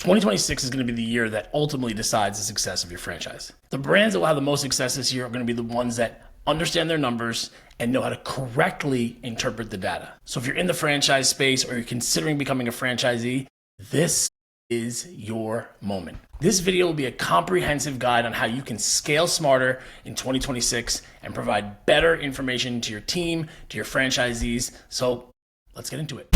2026 is going to be the year that ultimately decides the success of your franchise. The brands that will have the most success this year are going to be the ones that understand their numbers and know how to correctly interpret the data. So if you're in the franchise space or you're considering becoming a franchisee, this is your moment. This video will be a comprehensive guide on how you can scale smarter in 2026 and provide better information to your team, to your franchisees. So let's get into it.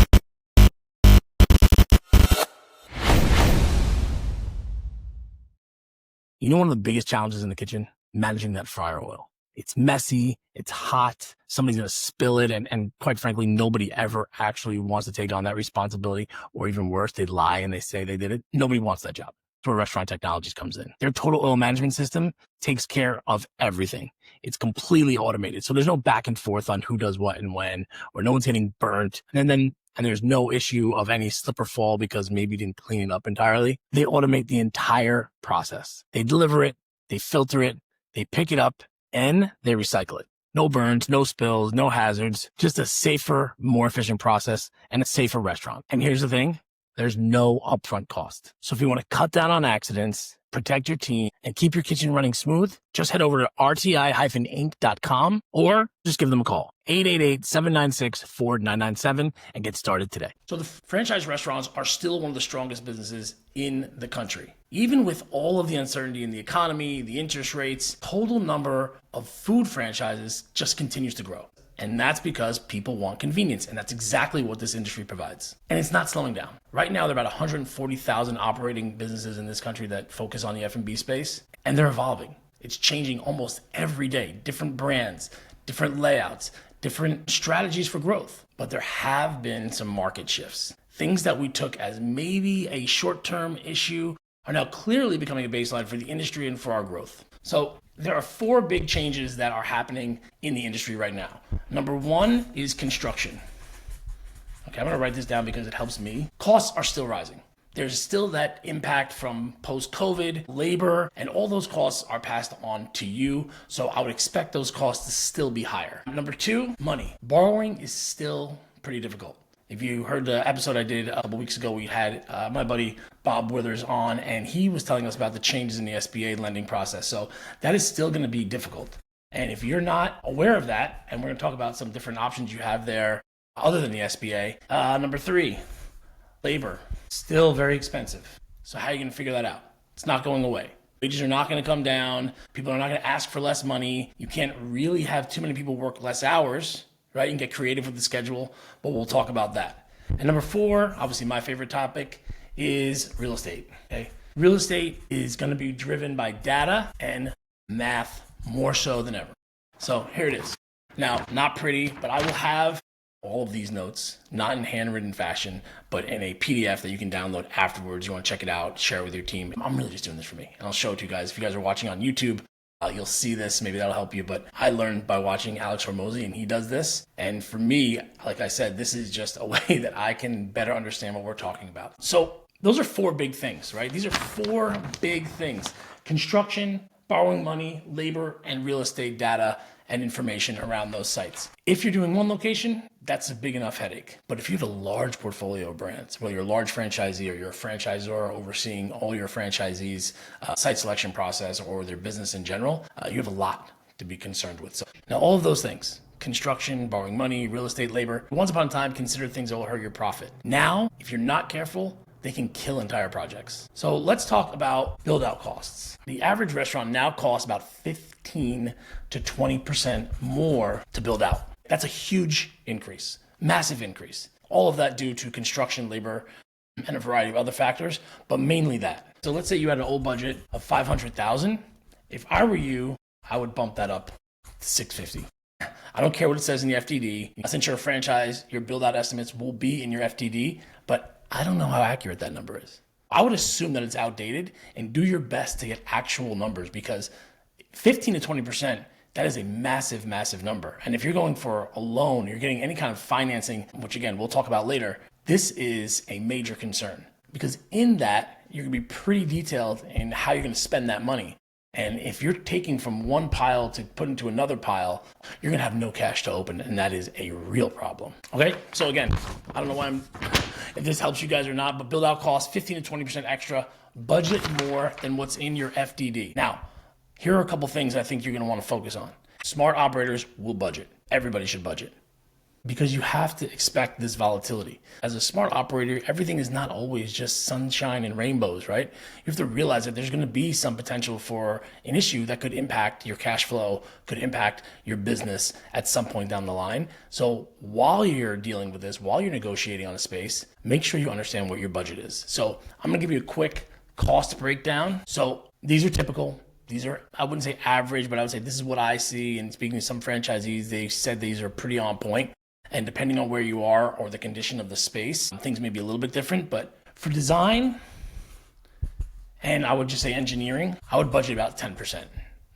You know, one of the biggest challenges in the kitchen, managing that fryer oil. It's messy, it's hot, somebody's gonna spill it, and quite frankly, nobody ever actually wants to take on that responsibility, or even worse, they lie and they say they did it. Nobody wants that job. That's where Restaurant Technologies comes in. Their total oil management system takes care of everything. It's completely automated, so there's no back and forth on who does what and when, or no one's getting burnt, and there's no issue of any slip or fall because maybe you didn't clean it up entirely. They automate the entire process. They deliver it, they filter it, they pick it up, and they recycle it. No burns, no spills, no hazards, just a safer, more efficient process and a safer restaurant. And here's the thing, there's no upfront cost. So if you want to cut down on accidents, protect your team, and keep your kitchen running smooth, just head over to rti-inc.com or just give them a call, 888-796-4997, and get started today. So the franchise restaurants are still one of the strongest businesses in the country. Even with all of the uncertainty in the economy, the interest rates, total number of food franchises just continues to grow. And that's because people want convenience, and that's exactly what this industry provides. And it's not slowing down. Right now, there are about 140,000 operating businesses in this country that focus on the F&B space, and they're evolving. It's changing almost every day. Different brands, different layouts, different strategies for growth. But there have been some market shifts. Things that we took as maybe a short-term issue are now clearly becoming a baseline for the industry and for our growth. So there are four big changes that are happening in the industry right now. Number one is construction. Okay, I'm gonna write this down because it helps me. Costs are still rising. There's still that impact from post-COVID, labor, and all those costs are passed on to you. So I would expect those costs to still be higher. Number two, money. Borrowing is still pretty difficult. If you heard the episode I did a couple weeks ago, we had my buddy Bob Withers on, and he was telling us about the changes in the SBA lending process. So that is still going to be difficult. And if you're not aware of that, and we're going to talk about some different options you have there other than the SBA. Number three, labor. Still very expensive. So how are you going to figure that out? It's not going away. Wages are not going to come down. People are not going to ask for less money. You can't really have too many people work less hours. Right? You can get creative with the schedule, but we'll talk about that. And number four, obviously my favorite topic, is real estate. Okay? Real estate is going to be driven by data and math more so than ever. So here it is. Now, not pretty, but I will have all of these notes, not in handwritten fashion, but in a PDF that you can download afterwards. You want to check it out, share it with your team. I'm really just doing this for me, and I'll show it to you guys. If you guys are watching on YouTube, you'll see this, maybe that'll help you, but I learned by watching Alex Hormozy, and he does this. And for me, like I said, this is just a way that I can better understand what we're talking about. So those are four big things, right? These are four big things: construction, borrowing money, labor, and real estate data and information around those sites. If you're doing one location, that's a big enough headache. But if you have a large portfolio of brands, whether you're a large franchisee or you're a franchisor overseeing all your franchisees' site selection process or their business in general, you have a lot to be concerned with. So now all of those things, construction, borrowing money, real estate, labor, once upon a time considered things that will hurt your profit. Now, if you're not careful, they can kill entire projects. So let's talk about build-out costs. The average restaurant now costs about 15 to 20% more to build out. That's a huge increase, massive increase. All of that due to construction, labor, and a variety of other factors, but mainly that. So let's say you had an old budget of $500,000. If I were you, I would bump that up to $650. I don't care what it says in the FDD. Since you're a franchise, your build-out estimates will be in your FDD, but I don't know how accurate that number is. I would assume that it's outdated, and do your best to get actual numbers, because 15 to 20%, that is a massive, massive number. And if you're going for a loan, you're getting any kind of financing, which again, we'll talk about later, this is a major concern, because in that, you're gonna be pretty detailed in how you're gonna spend that money. And if you're taking from one pile to put into another pile, you're gonna have no cash to open, and that is a real problem. Okay, so again, I don't know why if this helps you guys or not, but build out costs 15 to 20% extra, budget more than what's in your FDD. Now, here are a couple things I think you're gonna wanna focus on. Smart operators will budget. Everybody should budget, because you have to expect this volatility. As a smart operator, everything is not always just sunshine and rainbows, right? You have to realize that there's gonna be some potential for an issue that could impact your cash flow, could impact your business at some point down the line. So while you're dealing with this, while you're negotiating on a space, make sure you understand what your budget is. So I'm gonna give you a quick cost breakdown. So these are typical. These are, I wouldn't say average, but I would say this is what I see. And speaking to some franchisees, they said these are pretty on point. And depending on where you are or the condition of the space, things may be a little bit different. But for design, and I would just say engineering, I would budget about 10%.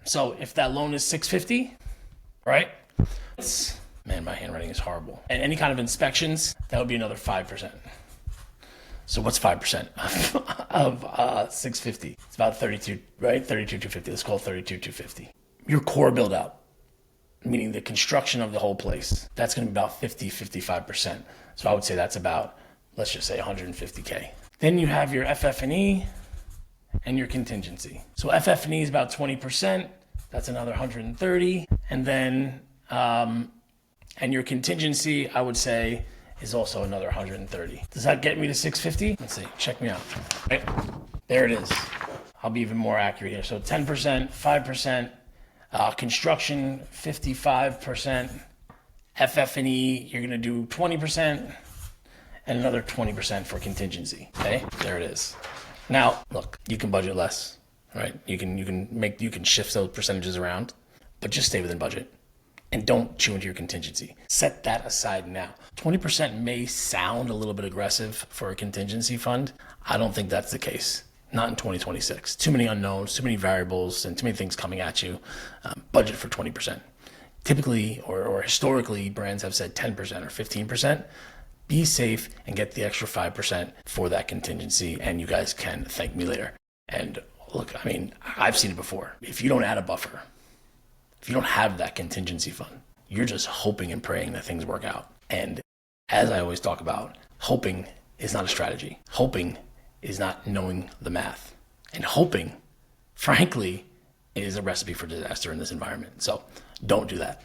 So if that loan is $650, right? Man, my handwriting is horrible. And any kind of inspections, that would be another 5%. So what's 5% of $650? It's about 32, right? 32,250. Let's call it 32,250. Your core build out, meaning the construction of the whole place, that's going to be about 55%. So I would say that's about, let's just say 150K. Then you have your FF&E and your contingency. So FF&E is about 20%. That's another 130. And then, and your contingency, I would say, is also another 130. Does that get me to 650? Let's see, check me out. Right, there it is. I'll be even more accurate here. So 10%, 5%, construction 55%, FF&E you're gonna do 20%, and another 20% for contingency. Okay, there it is. Now look, you can budget less, right? You can shift those percentages around, but just stay within budget. And don't chew into your contingency. Set that aside now. 20% may sound a little bit aggressive for a contingency fund. I don't think that's the case. Not in 2026. Too many unknowns, too many variables, and too many things coming at you. Budget for 20%. Typically, or historically, brands have said 10% or 15%. Be safe and get the extra 5% for that contingency, and you guys can thank me later. And look, I mean, I've seen it before. If you don't add a buffer, if you don't have that contingency fund, you're just hoping and praying that things work out. And as I always talk about, hoping is not a strategy. Hoping is not knowing the math. And hoping, frankly, is a recipe for disaster in this environment. So don't do that.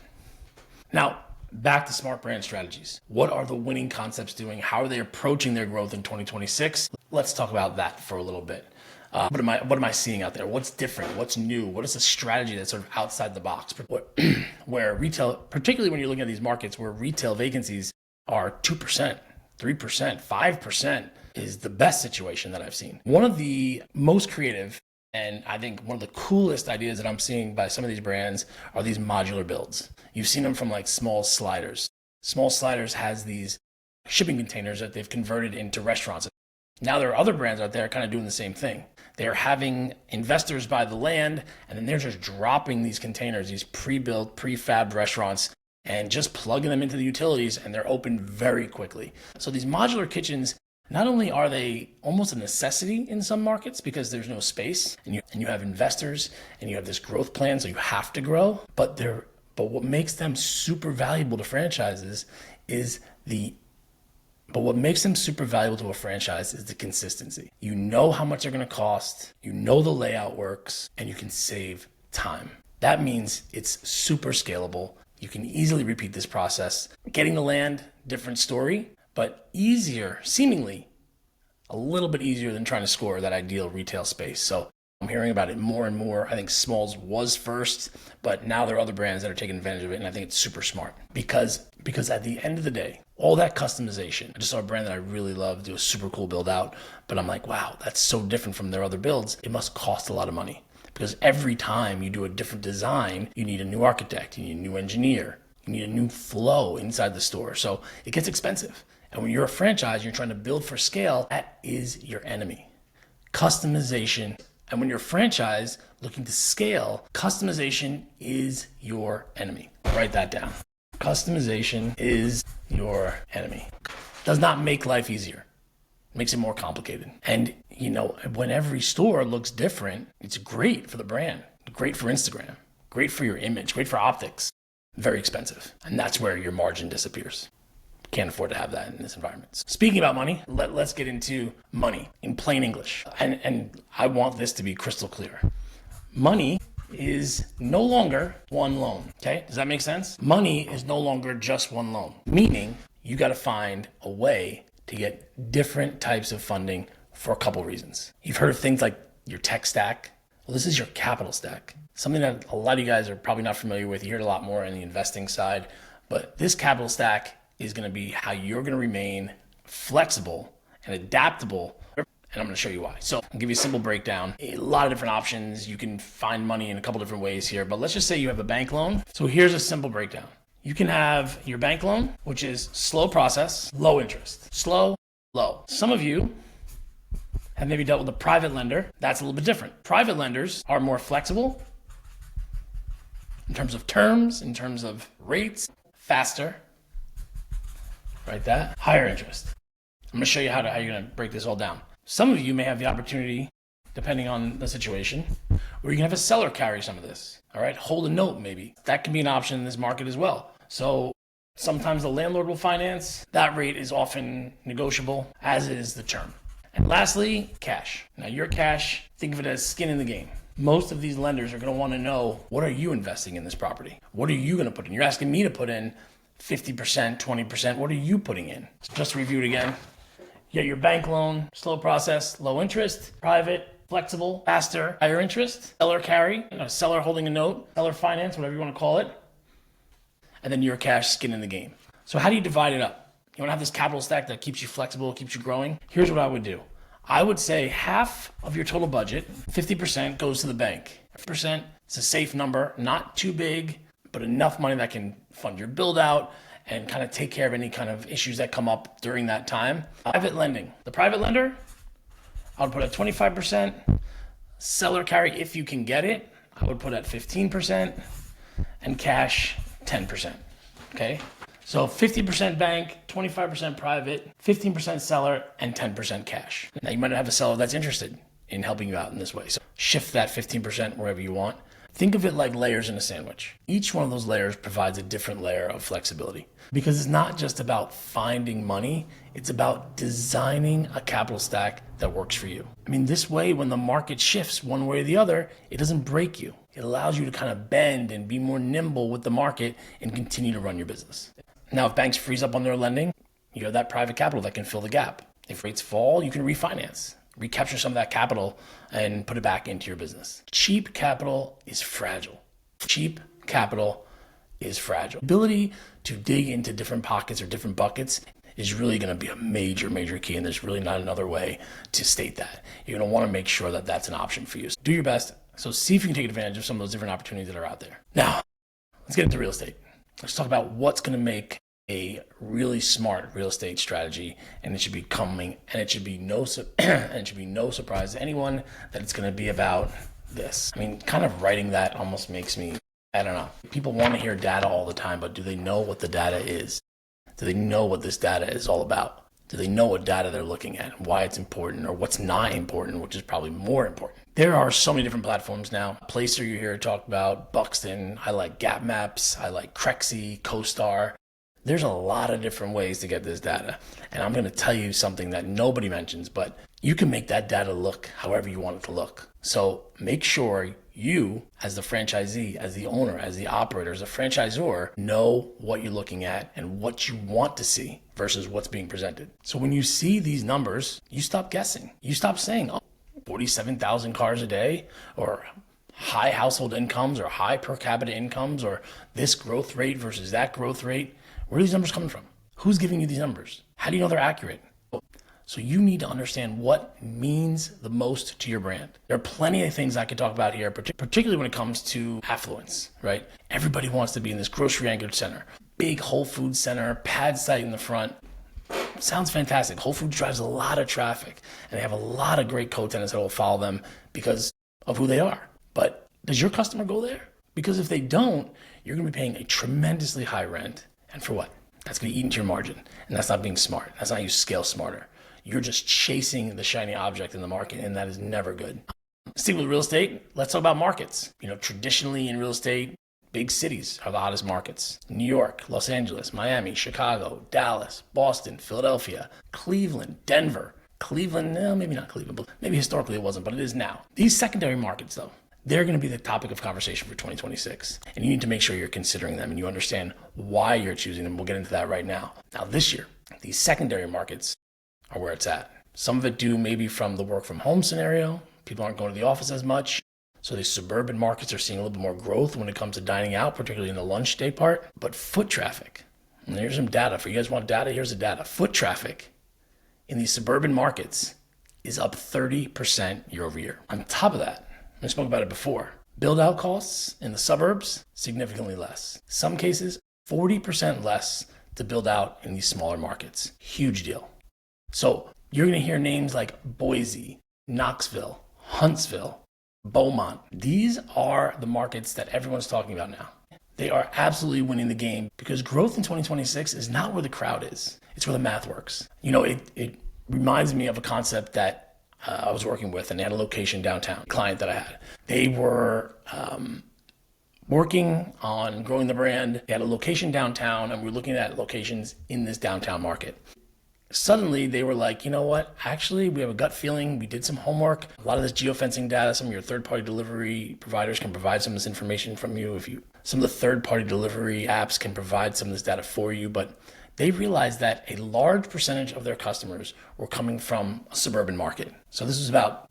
Now, back to smart brand strategies. What are the winning concepts doing? How are they approaching their growth in 2026? Let's talk about that for a little bit. What am I seeing out there? What's different? What's new? What is a strategy that's sort of outside the box? Where retail, particularly when you're looking at these markets where retail vacancies are 2%, 3%, 5% is the best situation that I've seen. One of the most creative and I think one of the coolest ideas that I'm seeing by some of these brands are these modular builds. You've seen them from like Small Sliders. Small Sliders has these shipping containers that they've converted into restaurants. Now there are other brands out there kind of doing the same thing. They're having investors buy the land, and then they're just dropping these containers, these pre-built, prefabbed restaurants, and just plugging them into the utilities, and they're open very quickly. So these modular kitchens, not only are they almost a necessity in some markets because there's no space, and you have investors, and you have this growth plan, so you have to grow, but what makes them super valuable to franchises is the consistency. You know how much they're going to cost, you know the layout works, and you can save time. That means it's super scalable. You can easily repeat this process. Getting the land, different story, but easier, seemingly a little bit easier than trying to score that ideal retail space. So I'm hearing about it more and more. I think Smalls was first, but now there are other brands that are taking advantage of it, and I think it's super smart because at the end of the day, all that customization. I just saw a brand that I really love do a super cool build out, but I'm like, wow, that's so different from their other builds. It must cost a lot of money because every time you do a different design, you need a new architect, you need a new engineer, you need a new flow inside the store. So it gets expensive. And when you're a franchise, you're trying to build for scale, that is your enemy. Customization. And when you're a franchise looking to scale, customization is your enemy. Write that down. Customization is your enemy. Does not make life easier. Makes it more complicated. And when every store looks different, it's great for the brand. Great for Instagram, great for your image, great for optics, very expensive. And that's where your margin disappears. Can't afford to have that in this environment. Speaking about money, let's get into money in plain English. And I want this to be crystal clear. Money is no longer one loan, okay? Does that make sense? Money is no longer just one loan, meaning you got to find a way to get different types of funding for a couple reasons. You've heard of things like your tech stack. Well, this is your capital stack. Something that a lot of you guys are probably not familiar with. You hear it a lot more in the investing side, but this capital stack is going to be how you're going to remain flexible and adaptable. And I'm going to show you why. So I'll give you a simple breakdown. A lot of different options. You can find money in a couple different ways here, but let's just say you have a bank loan. So here's a simple breakdown. You can have your bank loan, which is slow process, low interest. Slow, low. Some of you have maybe dealt with a private lender. That's a little bit different. Private lenders are more flexible in terms of terms, in terms of rates, faster. Right, that higher interest. I'm going to show you how you're going to break this all down. Some of you may have the opportunity, depending on the situation, where you can have a seller carry some of this. All right, hold a note maybe. That can be an option in this market as well. So sometimes the landlord will finance. That rate is often negotiable, as is the term. And lastly, cash. Now your cash, think of it as skin in the game. Most of these lenders are going to want to know, what are you investing in this property? What are you going to put in? You're asking me to put in 50%, 20%, what are you putting in? Just to review it again, you got your bank loan, slow process, low interest, private, flexible, faster, higher interest, seller carry, seller holding a note, seller finance, whatever you want to call it, and then your cash, skin in the game. So how do you divide it up? You want to have this capital stack that keeps you flexible, keeps you growing? Here's what I would do. I would say half of your total budget, 50% goes to the bank. 50% is a safe number, not too big, but enough money that can fund your build out and kind of take care of any kind of issues that come up during that time. Private lending. The private lender, I would put at 25%. Seller carry, if you can get it, I would put at 15%. And cash, 10%. Okay? So 50% bank, 25% private, 15% seller, and 10% cash. Now you might have a seller that's interested in helping you out in this way. So shift that 15% wherever you want. Think of it like layers in a sandwich. Each one of those layers provides a different layer of flexibility, because it's not just about finding money, it's about designing a capital stack that works for you. I mean, this way, when the market shifts one way or the other, it doesn't break you. It allows you to kind of bend and be more nimble with the market and continue to run your business. Now, if banks freeze up on their lending, you have that private capital that can fill the gap. If rates fall, you can refinance. Recapture some of that capital and put it back into your business. Cheap capital is fragile. Cheap capital is fragile. The ability to dig into different pockets or different buckets is really going to be a major, major key. And there's really not another way to state that. You're going to want to make sure that that's an option for you. So do your best. So see if you can take advantage of some of those different opportunities that are out there. Now, let's get into real estate. Let's talk about what's going to make a really smart real estate strategy, and it should be coming, and it should be no surprise to anyone that it's going to be about this. I mean, kind of writing that almost makes me, I don't know. People want to hear data all the time, but do they know what the data is? Do they know what this data is all about? Do they know what data they're looking at, why it's important, or what's not important, which is probably more important? There are so many different platforms now. Placer, you hear talk about, Buxton. I like Gap Maps. I like Crexy, CoStar. There's a lot of different ways to get this data. And I'm going to tell you something that nobody mentions, but you can make that data look however you want it to look. So make sure you, as the franchisee, as the owner, as the operator, as a franchisor, know what you're looking at and what you want to see versus what's being presented. So when you see these numbers, you stop guessing. You stop saying, oh, 47,000 cars a day, or high household incomes, or high per capita incomes, or this growth rate versus that growth rate. Where are these numbers coming from? Who's giving you these numbers? How do you know they're accurate? So you need to understand what means the most to your brand. There are plenty of things I could talk about here, particularly when it comes to affluence, right? Everybody wants to be in this grocery anchored center, big Whole Foods center, pad site in the front. Sounds fantastic. Whole Foods drives a lot of traffic, and they have a lot of great co-tenants that will follow them because of who they are. But does your customer go there? Because if they don't, you're going to be paying a tremendously high rent. And for what? That's going to eat into your margin. And that's not being smart. That's not how you scale smarter. You're just chasing the shiny object in the market, and that is never good. Stick with real estate. Let's talk about markets. Traditionally in real estate, big cities are the hottest markets. New York, Los Angeles, Miami, Chicago, Dallas, Boston, Philadelphia, Cleveland, Denver. Cleveland, maybe not Cleveland, but maybe historically it wasn't, but it is now. These secondary markets, though, they're going to be the topic of conversation for 2026. And you need to make sure you're considering them and you understand why you're choosing them. We'll get into that right now. Now, this year, these secondary markets are where it's at. Some of it due maybe from the work from home scenario. People aren't going to the office as much. So these suburban markets are seeing a little bit more growth when it comes to dining out, particularly in the lunch day part. But foot traffic, and here's some data. For you guys want data? Here's the data. Foot traffic in these suburban markets is up 30% year over year. On top of that, I spoke about it before. Build out costs in the suburbs, significantly less. Some cases, 40% less to build out in these smaller markets. Huge deal. So you're going to hear names like Boise, Knoxville, Huntsville, Beaumont. These are the markets that everyone's talking about now. They are absolutely winning the game because growth in 2026 is not where the crowd is. It's where the math works. It reminds me of a concept that I was working with, and they had a location downtown, a client that I had. They were working on growing the brand. They had a location downtown, and we were looking at locations in this downtown market. Suddenly, they were like, you know what? Actually, we have a gut feeling. We did some homework. A lot of this geofencing data, some of your third-party delivery providers can provide some of this information from you. Some of the third-party delivery apps can provide some of this data for you, but they realized that a large percentage of their customers were coming from a suburban market. So this was about,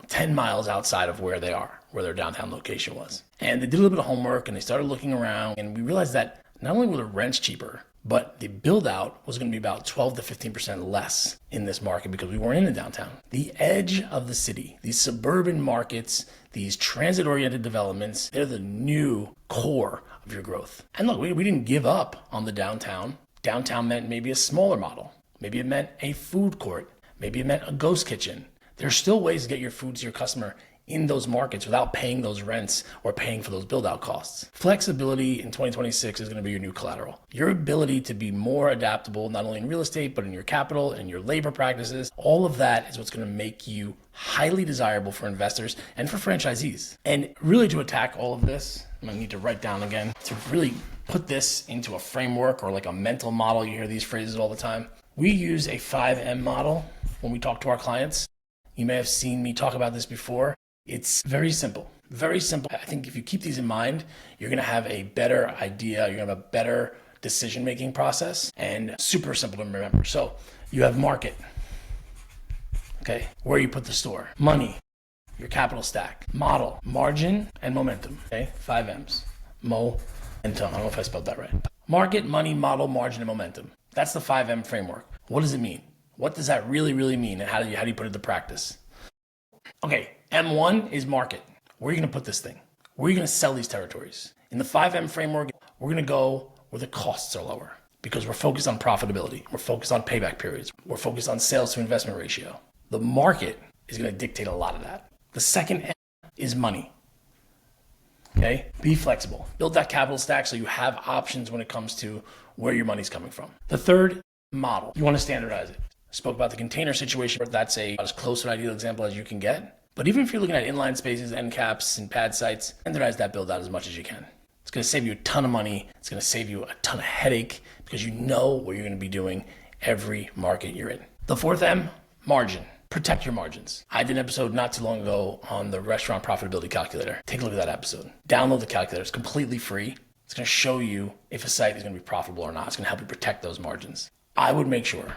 10 miles outside of where they are, where their downtown location was. And they did a little bit of homework and they started looking around, and we realized that not only were the rents cheaper, but the build out was going to be about 12 to 15% less in this market because we weren't in the downtown. The edge of the city, these suburban markets, these transit-oriented developments, they're the new core of your growth. And look, we didn't give up on the downtown. Downtown meant maybe a smaller model. Maybe it meant a food court. Maybe it meant a ghost kitchen. There's still ways to get your food to your customer in those markets without paying those rents or paying for those build-out costs. Flexibility in 2026 is going to be your new collateral. Your ability to be more adaptable, not only in real estate, but in your capital and your labor practices, all of that is what's going to make you highly desirable for investors and for franchisees. And really to attack all of this, I'm going to need to write down again, to really put this into a framework or like a mental model. You hear these phrases all the time. We use a 5M model when we talk to our clients. You may have seen me talk about this before. It's very simple, very simple. I think if you keep these in mind, you're going to have a better idea. You're going to have a better decision-making process and super simple to remember. So you have market, okay, where you put the store, money, your capital stack, model, margin, and momentum, okay, 5 M's, momentum. I don't know if I spelled that right. Market, money, model, margin, and momentum. That's the 5M framework. What does it mean? What does that really, really mean? And how do you put it into practice? Okay, M1 is market. Where are you going to put this thing? Where are you going to sell these territories? In the 5M framework, we're going to go where the costs are lower because we're focused on profitability. We're focused on payback periods. We're focused on sales to investment ratio. The market is going to dictate a lot of that. The second M is money. Okay, be flexible. Build that capital stack so you have options when it comes to where your money's coming from. The third, model. You want to standardize it. I spoke about the container situation. That's as close to an ideal example as you can get. But even if you're looking at inline spaces, end caps, and pad sites, standardize that build out as much as you can. It's going to save you a ton of money. It's going to save you a ton of headache because you know what you're going to be doing every market you're in. The fourth M, margin. Protect your margins. I did an episode not too long ago on the restaurant profitability calculator. Take a look at that episode. Download the calculator. It's completely free. It's going to show you if a site is going to be profitable or not. It's going to help you protect those margins. I would make sure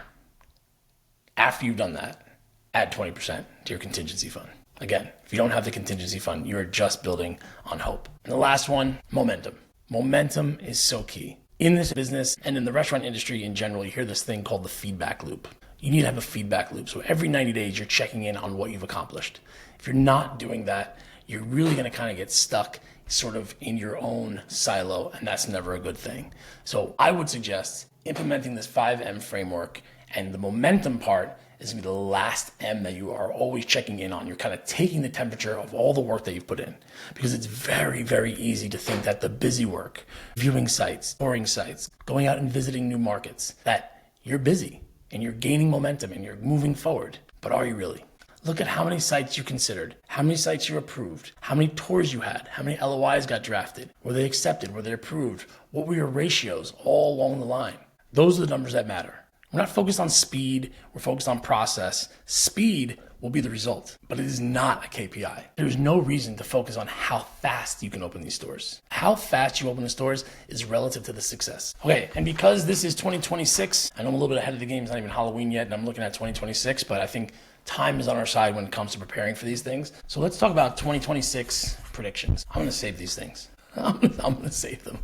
after you've done that, add 20% to your contingency fund. Again, if you don't have the contingency fund, you're just building on hope. And the last one, momentum. Momentum is so key. In this business and in the restaurant industry in general, you hear this thing called the feedback loop. You need to have a feedback loop. So every 90 days, you're checking in on what you've accomplished. If you're not doing that, you're really going to kind of get stuck sort of in your own silo, and that's never a good thing. So I would suggest implementing this 5M framework, and the momentum part is going to be the last M that you are always checking in on. You're kind of taking the temperature of all the work that you've put in, because it's very, very easy to think that the busy work, viewing sites, touring sites, going out and visiting new markets, that you're busy and you're gaining momentum and you're moving forward. But are you really? Look at how many sites you considered, how many sites you approved, how many tours you had, how many LOIs got drafted, were they accepted, were they approved, what were your ratios all along the line. Those are the numbers that matter. We're not focused on speed, we're focused on process. Speed will be the result, but it is not a KPI. There's no reason to focus on how fast you can open these stores. How fast you open the stores is relative to the success. Okay, and because this is 2026, I know I'm a little bit ahead of the game, it's not even Halloween yet, and I'm looking at 2026, but I think time is on our side when it comes to preparing for these things. So let's talk about 2026 predictions. I'm gonna save these things. I'm gonna save them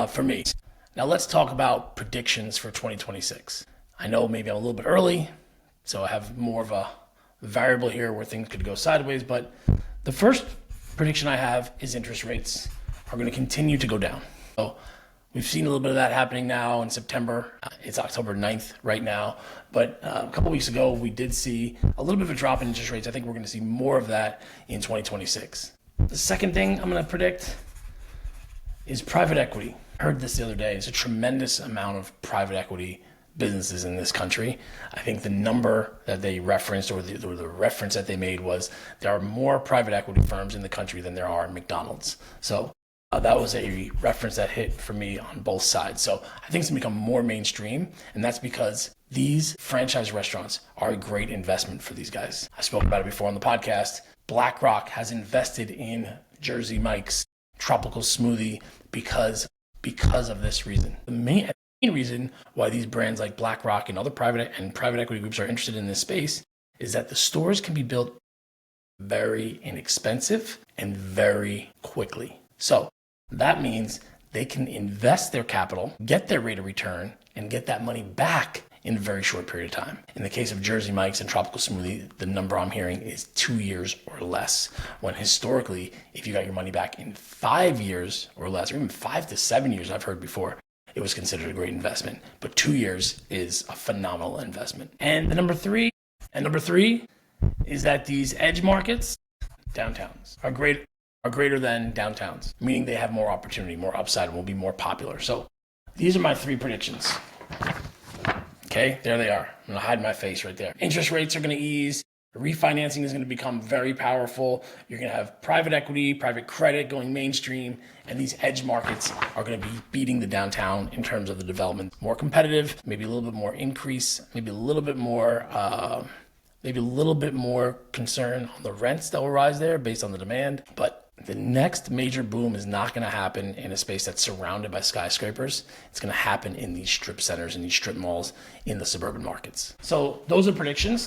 for me. Now let's talk about predictions for 2026. I know maybe I'm a little bit early, so I have more of a variable here where things could go sideways, but the first prediction I have is interest rates are going to continue to go down. So we've seen a little bit of that happening now in September. It's October 9th right now, but a couple weeks ago we did see a little bit of a drop in interest rates. I think we're going to see more of that in 2026. The second thing I'm going to predict is private equity. I heard this the other day. It's a tremendous amount of private equity businesses in this country. I think the number that they referenced or the reference that they made was there are more private equity firms in the country than there are McDonald's. So that was a reference that hit for me on both sides. So I think it's gonna become more mainstream, and that's because these franchise restaurants are a great investment for these guys. I spoke about it before on the podcast. BlackRock has invested in Jersey Mike's Tropical Smoothie because of this reason. The main reason why these brands like BlackRock and other private equity groups are interested in this space is that the stores can be built very inexpensive and very quickly. So that means they can invest their capital, get their rate of return, and get that money back in a very short period of time. In the case of Jersey Mike's and Tropical Smoothie, the number I'm hearing is 2 years or less, when historically, if you got your money back in 5 years or less, or even 5 to 7 years, I've heard before, it was considered a great investment. But 2 years is a phenomenal investment. And the number three is that these edge markets, downtowns, are greater than downtowns, meaning they have more opportunity, more upside, and will be more popular. So these are my 3 predictions. Okay, there they are. I'm gonna hide my face right there. Interest rates are gonna ease. Refinancing is going to become very powerful. You're going to have private equity, private credit going mainstream, and these edge markets are going to be beating the downtown in terms of the development. More competitive, maybe a little bit more increase, maybe a little bit more concern on the rents that will rise there based on the demand. But the next major boom is not going to happen in a space that's surrounded by skyscrapers. It's going to happen in these strip centers and these strip malls in the suburban markets. So those are predictions.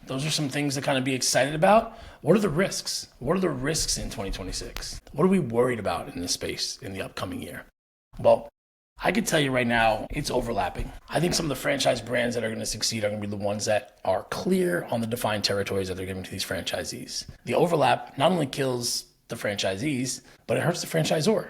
Those are some things to kind of be excited about. What are the risks? What are the risks in 2026? What are we worried about in this space in the upcoming year? Well, I could tell you right now, it's overlapping. I think some of the franchise brands that are going to succeed are going to be the ones that are clear on the defined territories that they're giving to these franchisees. The overlap not only kills the franchisees, but it hurts the franchisor.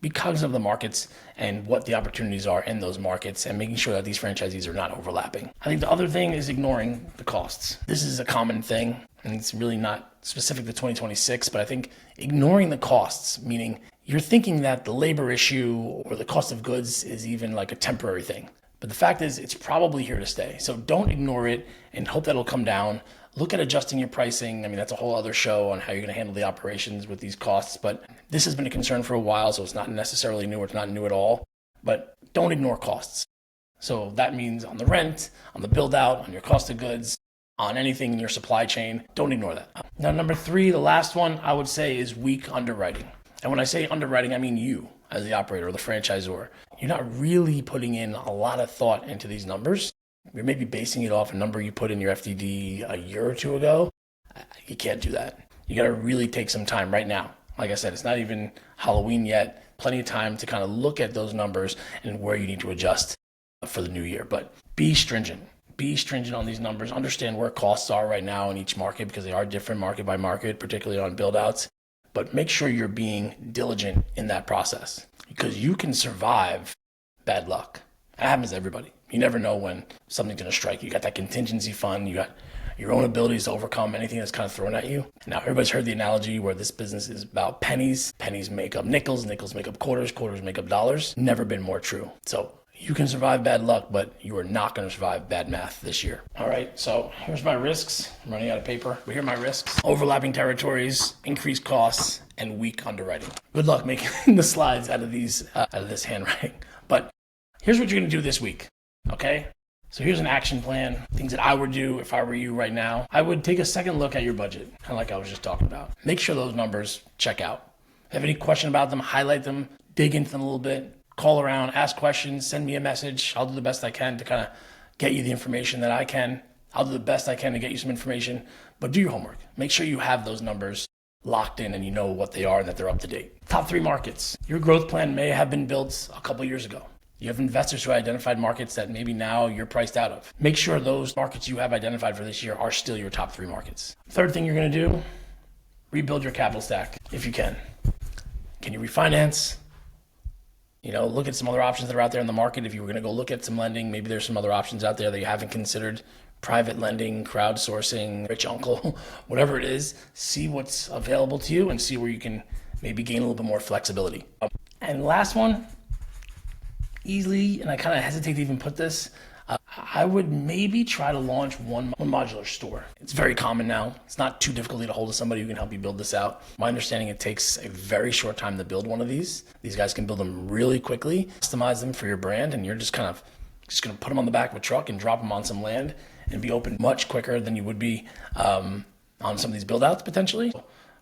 Be cognizant of the markets and what the opportunities are in those markets and making sure that these franchisees are not overlapping. I think the other thing is ignoring the costs. This is a common thing, and it's really not specific to 2026, but I think ignoring the costs, meaning you're thinking that the labor issue or the cost of goods is even like a temporary thing. But the fact is, it's probably here to stay. So don't ignore it and hope that it'll come down. Look at adjusting your pricing. I mean, that's a whole other show on how you're going to handle the operations with these costs. But this has been a concern for a while, so it's not necessarily new. It's not new at all. But don't ignore costs. So that means on the rent, on the build out, on your cost of goods, on anything in your supply chain, don't ignore that. Now, number 3, the last one I would say is weak underwriting. And when I say underwriting, I mean you as the operator or the franchisor. You're not really putting in a lot of thought into these numbers. You're maybe basing it off a number you put in your FDD a year or two ago. You can't do that. You got to really take some time right now. Like I said, it's not even Halloween yet. Plenty of time to kind of look at those numbers and where you need to adjust for the new year. But be stringent. Be stringent on these numbers. Understand where costs are right now in each market because they are different market by market, particularly on build outs. But make sure you're being diligent in that process because you can survive bad luck. That happens to everybody. You never know when something's going to strike you. You got that contingency fund. You got your own abilities to overcome anything that's kind of thrown at you. Now, everybody's heard the analogy where this business is about pennies. Pennies make up nickels. Nickels make up quarters. Quarters make up dollars. Never been more true. So You can survive bad luck, but you are not going to survive bad math this year. All right, so here's my risks. I'm running out of paper, but here are my risks. Overlapping territories, increased costs, and weak underwriting. Good luck making the slides out of this handwriting. But here's what you're going to do this week, okay? So here's an action plan, things that I would do if I were you right now. I would take a second look at your budget, kind of like I was just talking about. Make sure those numbers check out. If you have any question about them, highlight them, dig into them a little bit, call around, ask questions, send me a message. I'll do the best I can to kind of get you the information that I can. I'll do the best I can to get you some information, but do your homework. Make sure you have those numbers locked in and you know what they are and that they're up to date. Top 3 markets. Your growth plan may have been built a couple years ago. You have investors who identified markets that maybe now you're priced out of. Make sure those markets you have identified for this year are still your top 3 markets. Third thing you're going to do, rebuild your capital stack if you can. Can you refinance? Look at some other options that are out there in the market. If you were going to go look at some lending, maybe there's some other options out there that you haven't considered. Private lending, crowdsourcing, rich uncle, whatever it is. See what's available to you and see where you can maybe gain a little bit more flexibility. And last one, easily, and I kind of hesitate to even put this, I would maybe try to launch one modular store. It's very common now. It's not too difficult to get a hold of somebody who can help you build this out. My understanding, it takes a very short time to build one of these. These guys can build them really quickly, customize them for your brand, and you're just going to put them on the back of a truck and drop them on some land and be open much quicker than you would be on some of these build outs potentially.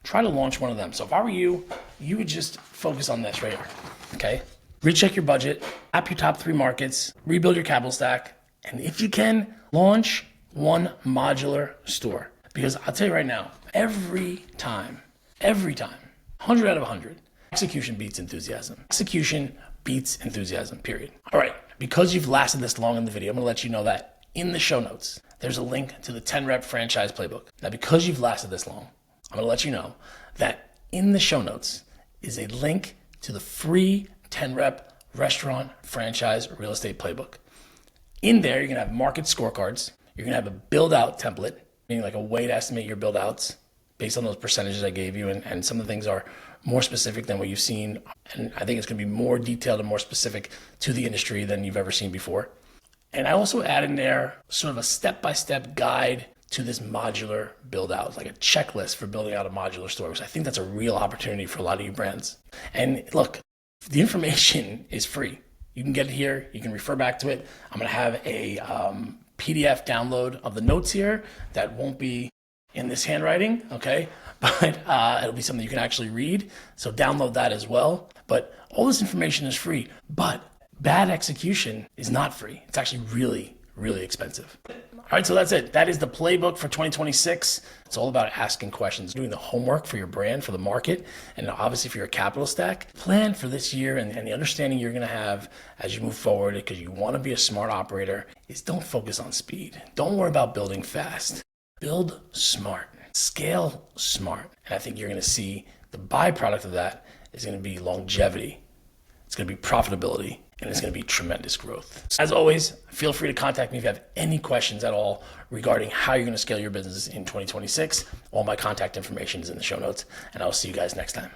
Try to launch one of them. So if I were you, you would just focus on this right here, okay? Recheck your budget, map your top 3 markets, rebuild your capital stack, and if you can, launch one modular store. Because I'll tell you right now, every time, 100 out of 100, execution beats enthusiasm. Execution beats enthusiasm, period. All right, because you've lasted this long in the video, I'm gonna let you know that in the show notes, there's a link to the 10-rep franchise playbook. Now, because you've lasted this long, I'm gonna let you know that in the show notes is a link to the free 10-rep restaurant franchise real estate playbook. In there, you're going to have market scorecards. You're going to have a build-out template, meaning like a way to estimate your build-outs based on those percentages I gave you. And some of the things are more specific than what you've seen. And I think it's going to be more detailed and more specific to the industry than you've ever seen before. And I also add in there sort of a step-by-step guide to this modular build-out, like a checklist for building out a modular store, because I think that's a real opportunity for a lot of you brands. And look, the information is free. You can get it here. You can refer back to it. I'm going to have a PDF download of the notes here that won't be in this handwriting, okay? But it'll be something you can actually read. So download that as well. But all this information is free. But bad execution is not free. It's actually really, really expensive. All right, so that's it. That is the playbook for 2026. It's all about asking questions, doing the homework for your brand, for the market, and obviously for your capital stack. Plan for this year and the understanding you're going to have as you move forward, because you want to be a smart operator, is don't focus on speed. Don't worry about building fast. Build smart. Scale smart. And I think you're going to see the byproduct of that is going to be longevity. It's going to be profitability. And it's going to be tremendous growth. As always, feel free to contact me if you have any questions at all regarding how you're going to scale your business in 2026. All my contact information is in the show notes, and I'll see you guys next time.